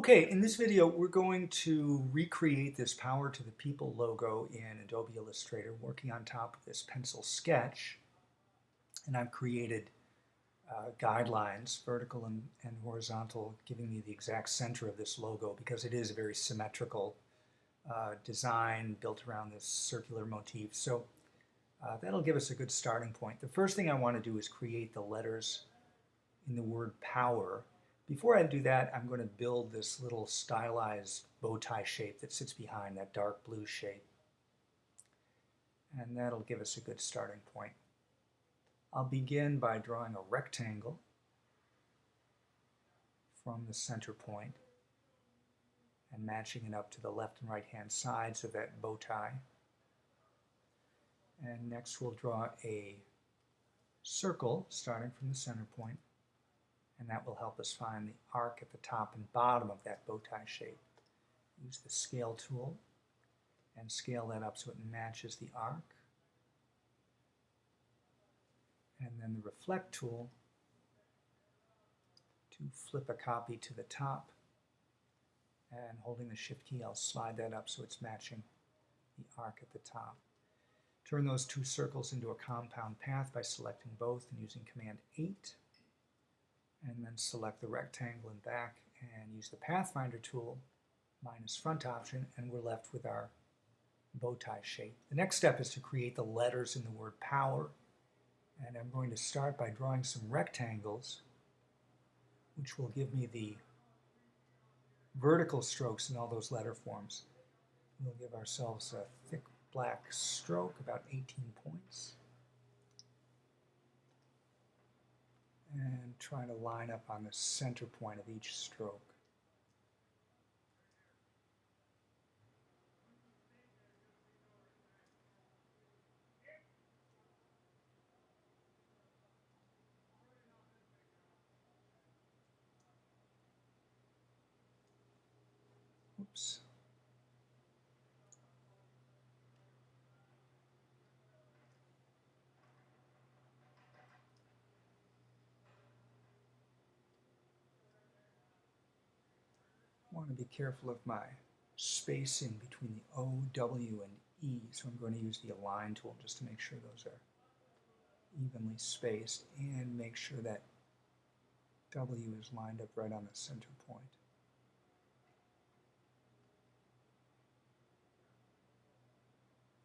Okay, in this video we're going to recreate this Power to the People logo in Adobe Illustrator working on top of this pencil sketch. And I've created guidelines, vertical and horizontal, giving me the exact center of this logo because it is a very symmetrical design built around this circular motif. So that'll give us a good starting point. The first thing I want to do is create the letters in the word power. Before I do that, I'm going to build this little stylized bow tie shape that sits behind that dark blue shape. And that'll give us a good starting point. I'll begin by drawing a rectangle from the center point and matching it up to the left and right hand sides of that bow tie. And next we'll draw a circle starting from the center point, and that will help us find the arc at the top and bottom of that bow tie shape. Use the scale tool and scale that up so it matches the arc. And then the reflect tool to flip a copy to the top, and holding the shift key I'll slide that up so it's matching the arc at the top. Turn those two circles into a compound path by selecting both and using Command 8. And then select the rectangle and back and use the Pathfinder tool, minus front option, and we're left with our bow tie shape. The next step is to create the letters in the word power, and I'm going to start by drawing some rectangles which will give me the vertical strokes in all those letter forms. We'll give ourselves a thick black stroke, about 18 points. And try to line up on the center point of each stroke. Oops. I want to be careful of my spacing between the O, W, and E, so I'm going to use the Align tool just to make sure those are evenly spaced and make sure that W is lined up right on the center point.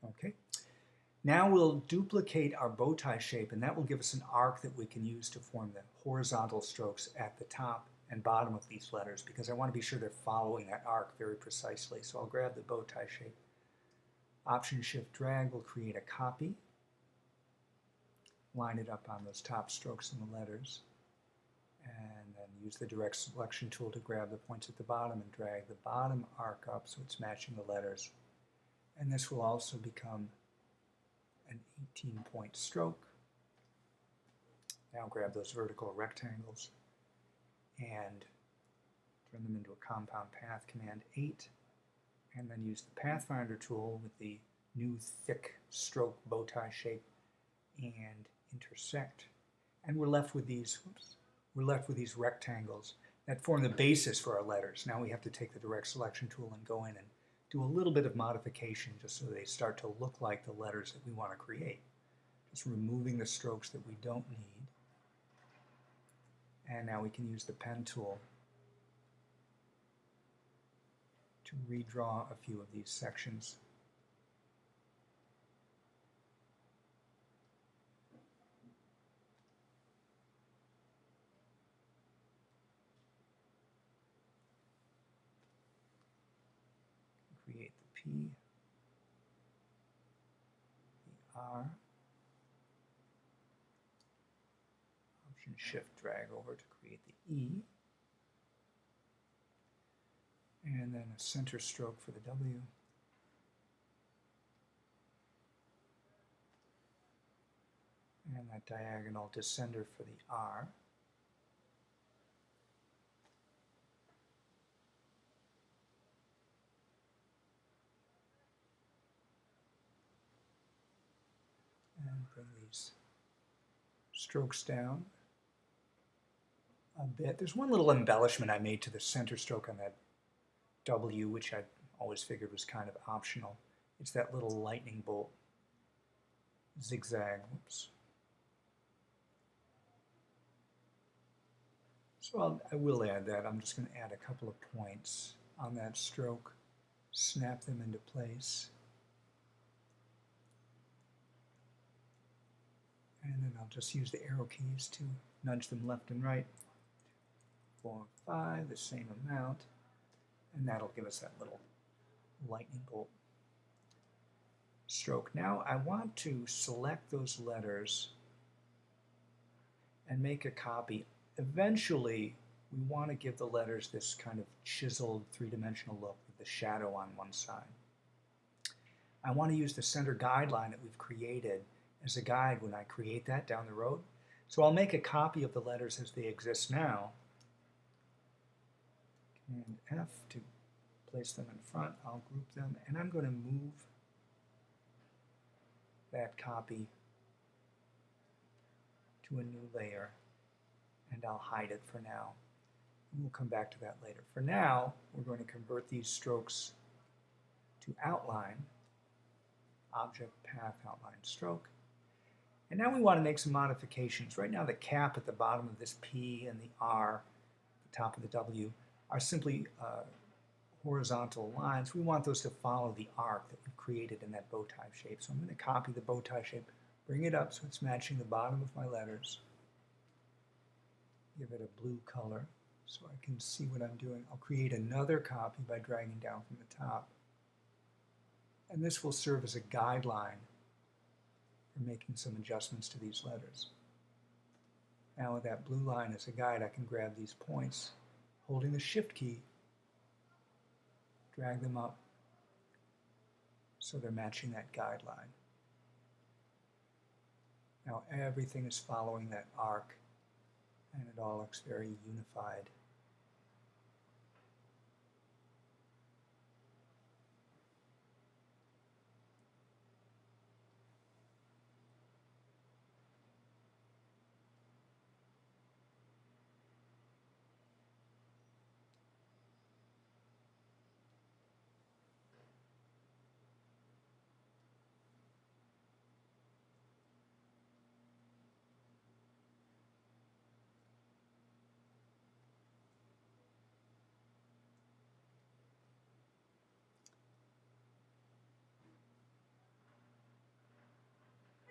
Okay, now we'll duplicate our bow tie shape, and that will give us an arc that we can use to form the horizontal strokes at the top and bottom of these letters, because I want to be sure they're following that arc very precisely. So I'll grab the bow tie shape. Option Shift Drag will create a copy. Line it up on those top strokes in the letters. And then use the direct selection tool to grab the points at the bottom and drag the bottom arc up so it's matching the letters. And this will also become an 18-point stroke. Now grab those vertical rectangles and turn them into a compound path, Command 8, and then use the Pathfinder tool with the new thick stroke bow tie shape and intersect. And we're left with these, rectangles that form the basis for our letters. Now we have to take the direct selection tool and go in and do a little bit of modification just so they start to look like the letters that we want to create. Just removing the strokes that we don't need. And now we can use the pen tool to redraw a few of these sections. Create the P, the R, Option Shift Drag over to create the E, and then a center stroke for the W, and that diagonal descender for the R. And bring these strokes down a bit. There's one little embellishment I made to the center stroke on that W, which I always figured was kind of optional. It's that little lightning bolt zigzag. Whoops. So I will add that. I'm just going to add a couple of points on that stroke, snap them into place. And then I'll just use the arrow keys to nudge them left and right. 4, 5, the same amount. And that'll give us that little lightning bolt stroke. Now I want to select those letters and make a copy. Eventually, we want to give the letters this kind of chiseled three-dimensional look with the shadow on one side. I want to use the center guideline that we've created as a guide when I create that down the road. So I'll make a copy of the letters as they exist now. Command F to place them in front. I'll group them, and I'm going to move that copy to a new layer, and I'll hide it for now. And we'll come back to that later. For now, we're going to convert these strokes to outline, object, path, outline, stroke. And now we want to make some modifications. Right now the cap at the bottom of this P and the R, the top of the W, are simply horizontal lines. We want those to follow the arc that we've created in that bow tie shape. So I'm going to copy the bow tie shape, bring it up so it's matching the bottom of my letters. Give it a blue color so I can see what I'm doing. I'll create another copy by dragging down from the top. And this will serve as a guideline for making some adjustments to these letters. Now with that blue line as a guide, I can grab these points, holding the Shift key, drag them up so they're matching that guideline. Now everything is following that arc, and it all looks very unified.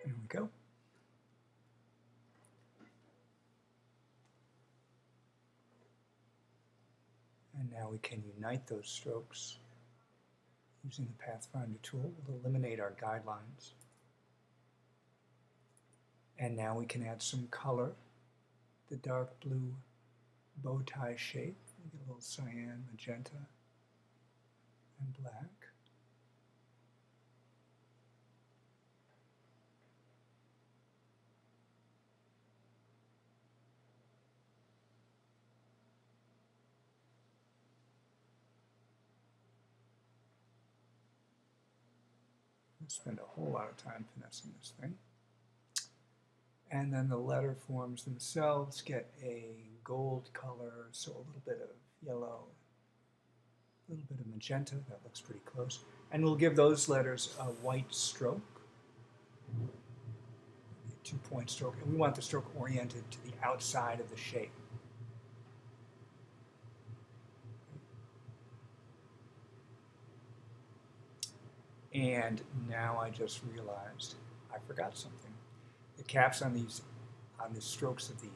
There we go. And now we can unite those strokes. Using the Pathfinder tool, we'll eliminate our guidelines. And now we can add some color. The dark blue bow tie shape. We get a little cyan, magenta, and black. We'll spend a whole lot of time finessing this thing. And then the letter forms themselves get a gold color, so a little bit of yellow, a little bit of magenta. That looks pretty close. And we'll give those letters a white stroke, a 2-point stroke. And we want the stroke oriented to the outside of the shape. And now I just realized I forgot something. The caps on the strokes of the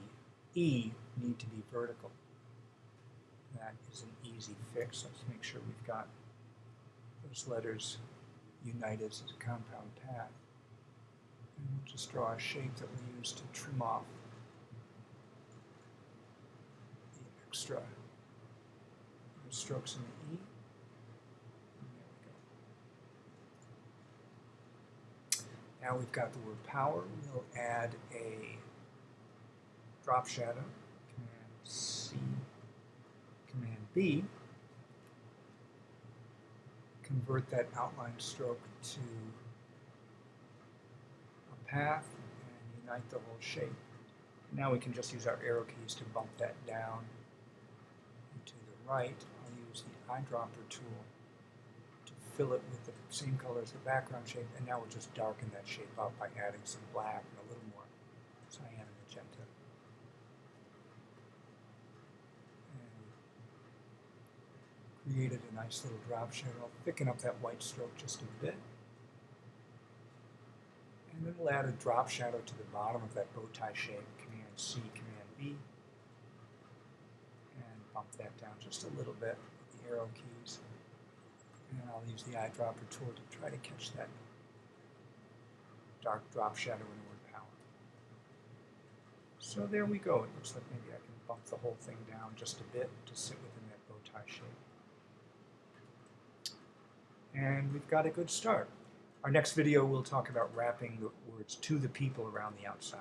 E need to be vertical. That is an easy fix. Let's make sure we've got those letters united as a compound path. And we'll just draw a shape that we'll use to trim off the extra strokes in the E. Now we've got the word power. We'll add a drop shadow, Command C, Command B. Convert that outline stroke to a path and unite the whole shape. Now we can just use our arrow keys to bump that down and to the right. I'll use the eyedropper tool to fill it with the same color as the background shape, and now we'll just darken that shape up by adding some black and a little more cyan and magenta. And created a nice little drop shadow. I'll thicken up that white stroke just a bit. And then we'll add a drop shadow to the bottom of that bow tie shape, Command C, Command V, and bump that down just a little bit with the arrow keys. And I'll use the eyedropper tool to try to catch that dark drop shadow in Word Power. So there we go. It looks like maybe I can bump the whole thing down just a bit to sit within that bow tie shape. And we've got a good start. Our next video, we'll talk about wrapping the words "to the people" around the outside.